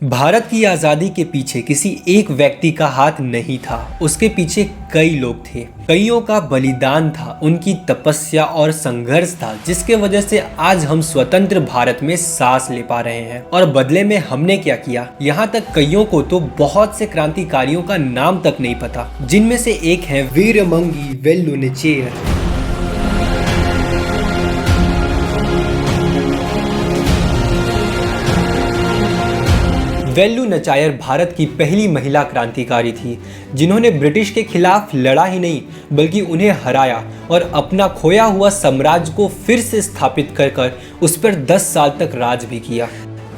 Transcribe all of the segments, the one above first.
भारत की आज़ादी के पीछे किसी एक व्यक्ति का हाथ नहीं था, उसके पीछे कई लोग थे। कईयों का बलिदान था, उनकी तपस्या और संघर्ष था, जिसके वजह से आज हम स्वतंत्र भारत में सांस ले पा रहे हैं। और बदले में हमने क्या किया, यहाँ तक कईयों को तो बहुत से क्रांतिकारियों का नाम तक नहीं पता, जिनमें से एक है वीरमंगी वेल्लु नाचियार। वेल्लु नाचियार भारत की पहली महिला क्रांतिकारी थी, जिन्होंने ब्रिटिश के खिलाफ लड़ा ही नहीं बल्कि उन्हें हराया और अपना खोया हुआ साम्राज्य को फिर से स्थापित कर उस पर 10 साल तक राज भी किया।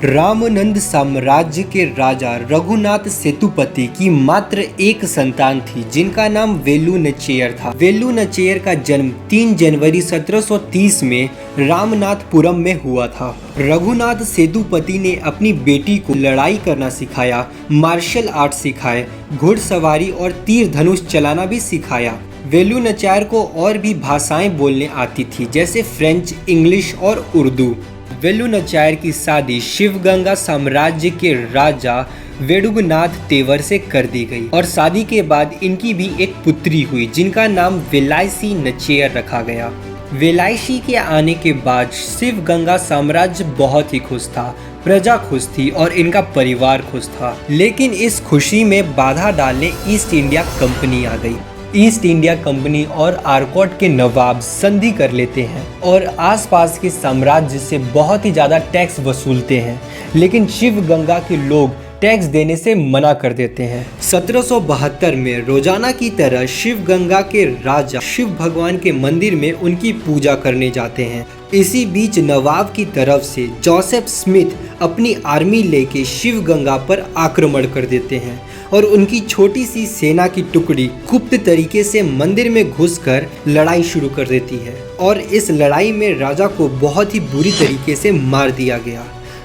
रामानंद साम्राज्य के राजा रघुनाथ सेतुपति की मात्र एक संतान थी, जिनका नाम वेल्लु नाचियार था। वेल्लु नाचियार का जन्म 3 जनवरी 1730 में रामनाथपुरम में हुआ था। रघुनाथ सेतुपति ने अपनी बेटी को लड़ाई करना सिखाया, मार्शल आर्ट सिखाए, घुड़सवारी और तीर धनुष चलाना भी सिखाया। वेल्लु नाचियार को और भी भाषाएं बोलने आती थी, जैसे फ्रेंच, इंग्लिश और उर्दू। वेल्लु नाचियार की शादी शिवगंगा साम्राज्य के राजा वेडुगनाथ तेवर से कर दी गई और शादी के बाद इनकी भी एक पुत्री हुई, जिनका नाम वेलाइसी नाचियार रखा गया। वेलाइसी के आने के बाद शिवगंगा साम्राज्य बहुत ही खुश था, प्रजा खुश थी और इनका परिवार खुश था। लेकिन इस खुशी में बाधा डालने ईस्ट इंडिया कंपनी आ गई। ईस्ट इंडिया कंपनी और आरकॉट के नवाब संधि कर लेते हैं और आसपास के साम्राज्य से बहुत ही ज़्यादा टैक्स वसूलते हैं, लेकिन शिवगंगा के लोग टैक्स देने से मना कर देते हैं। 1772 में रोजाना की तरह शिवगंगा के राजा शिव भगवान के मंदिर में उनकी पूजा करने जाते हैं। इसी बीच नवाब की तरफ से जोसेफ स्मिथ अपनी आर्मी लेके शिवगंगा पर आक्रमण कर देते हैं और उनकी छोटी सी सेना की टुकड़ी गुप्त तरीके से मंदिर में घुसकर लड़ाई शुरू कर देती है और इस लड़ाई में राजा को बहुत ही बुरी तरीके से मार दिया गया।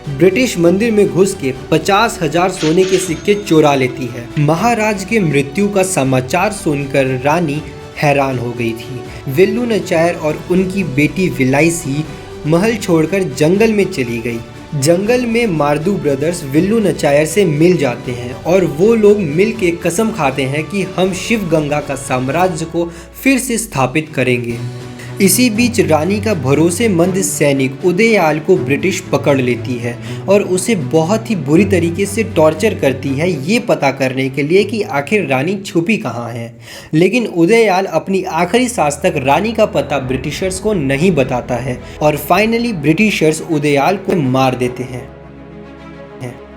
ब्रिटिश मंदिर में घुस के 50,000 सोने के सिक्के चुरा लेती है। महाराज के मृत्यु का समाचार सुनकर रानी हैरान हो गई थी। वेल्लु नाचियार और उनकी बेटी वेलाइसी महल छोड़कर जंगल में चली गई। जंगल में मार्दू ब्रदर्स वेल्लु नाचियार से मिल जाते हैं और वो लोग मिल के कसम खाते हैं कि हम शिवगंगा का साम्राज्य को फिर से स्थापित करेंगे। इसी बीच रानी का भरोसेमंद सैनिक उदयाल को ब्रिटिश पकड़ लेती है और उसे बहुत ही बुरी तरीके से टॉर्चर करती है, ये पता करने के लिए कि आखिर रानी छुपी कहाँ है। लेकिन उदयाल अपनी आखिरी सांस तक रानी का पता ब्रिटिशर्स को नहीं बताता है और फाइनली ब्रिटिशर्स उदयाल को मार देते हैं।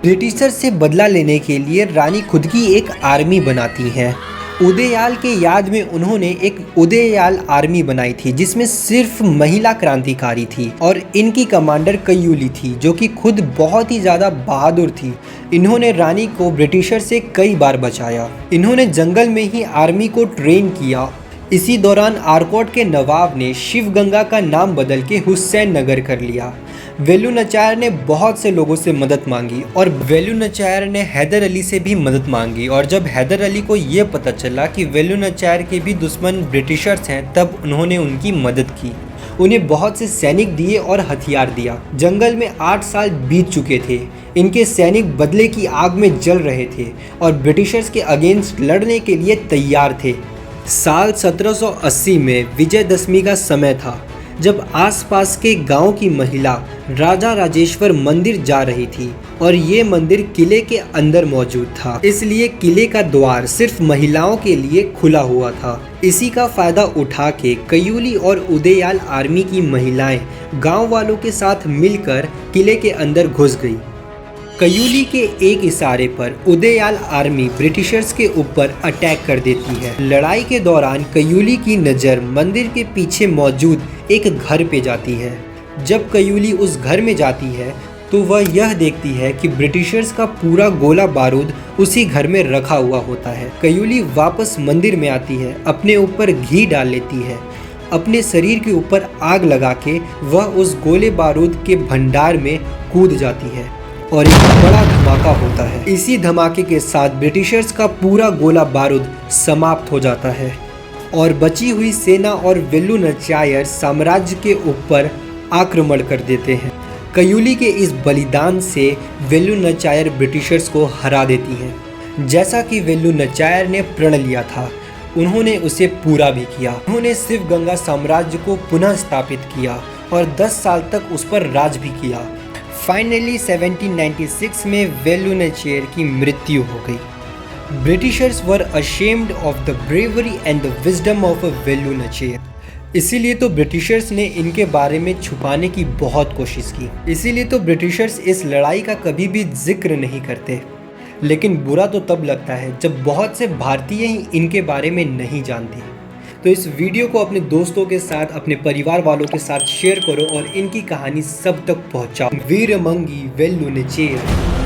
ब्रिटिशर्स से बदला लेने के लिए रानी खुद की एक आर्मी बनाती है। उदयाल के याद में उन्होंने एक उदयाल आर्मी बनाई थी, जिसमें सिर्फ महिला क्रांतिकारी थी और इनकी कमांडर कयूली थी, जो कि खुद बहुत ही ज़्यादा बहादुर थी। इन्होंने रानी को ब्रिटिशर से कई बार बचाया। इन्होंने जंगल में ही आर्मी को ट्रेन किया। इसी दौरान आरकॉट के नवाब ने शिवगंगा का नाम बदल के हुसैन नगर कर लिया। वेल्लु नाचियार ने बहुत से लोगों से मदद मांगी और वेल्लु नाचियार ने हैदर अली से भी मदद मांगी और जब हैदर अली को ये पता चला कि वेल्लु नाचियार के भी दुश्मन ब्रिटिशर्स हैं, तब उन्होंने उनकी मदद की। उन्हें बहुत से सैनिक दिए और हथियार दिया। जंगल में 8 साल बीत चुके थे। इनके सैनिक बदले की आग में जल रहे थे और ब्रिटिशर्स के अगेंस्ट लड़ने के लिए तैयार थे। साल 1780 में विजयदशमी का समय था, जब आसपास के गांव की महिला राजा राजेश्वर मंदिर जा रही थी और ये मंदिर किले के अंदर मौजूद था, इसलिए किले का द्वार सिर्फ महिलाओं के लिए खुला हुआ था। इसी का फायदा उठा के कयूली और उदयाल आर्मी की महिलाएं गांव वालों के साथ मिलकर किले के अंदर घुस गई। कयूली के एक इशारे पर उदयाल आर्मी ब्रिटिशर्स के ऊपर अटैक कर देती है। लड़ाई के दौरान कयूली की नज़र मंदिर के पीछे मौजूद एक घर पे जाती है। जब कयूली उस घर में जाती है तो वह यह देखती है कि ब्रिटिशर्स का पूरा गोला बारूद उसी घर में रखा हुआ होता है। कयूली वापस मंदिर में आती है, अपने ऊपर घी डाल लेती है, अपने शरीर के ऊपर आग लगा के वह उस गोले बारूद के भंडार में कूद जाती है और एक बड़ा धमाका होता है। इसी धमाके के साथ ब्रिटिशर्स का पूरा गोला बारूद समाप्त हो जाता है और बची हुई सेना और वेल्लु नाचियार साम्राज्य के ऊपर आक्रमण कर देते हैं। कयूली के इस बलिदान से वेल्लू नाचियार ब्रिटिशर्स को हरा देती हैं। जैसा कि वेल्लू नाचियार ने प्रण लिया था, उन्होंने उसे पूरा भी किया। उन्होंने शिवगंगा साम्राज्य को पुनः स्थापित किया और 10 साल तक उस पर राज भी किया। फाइनली 1796 में वेल्लू नाचियार की मृत्यु हो गई। Britishers were ashamed of the bravery and the wisdom of Velu Nachiyar. इसीलिए तो ब्रिटिशर्स ने इनके बारे में छुपाने की बहुत कोशिश की। इसीलिए तो ब्रिटिशर्स इस लड़ाई का कभी भी जिक्र नहीं करते। लेकिन बुरा तो तब लगता है जब बहुत से भारतीय ही इनके बारे में नहीं जानते। तो इस वीडियो को अपने दोस्तों के साथ, अपने परिवार वालों के साथ शेयर करो और इनकी कहानी सब तक पहुंचाओ। वीरमंगी वेल्लू नाचियार।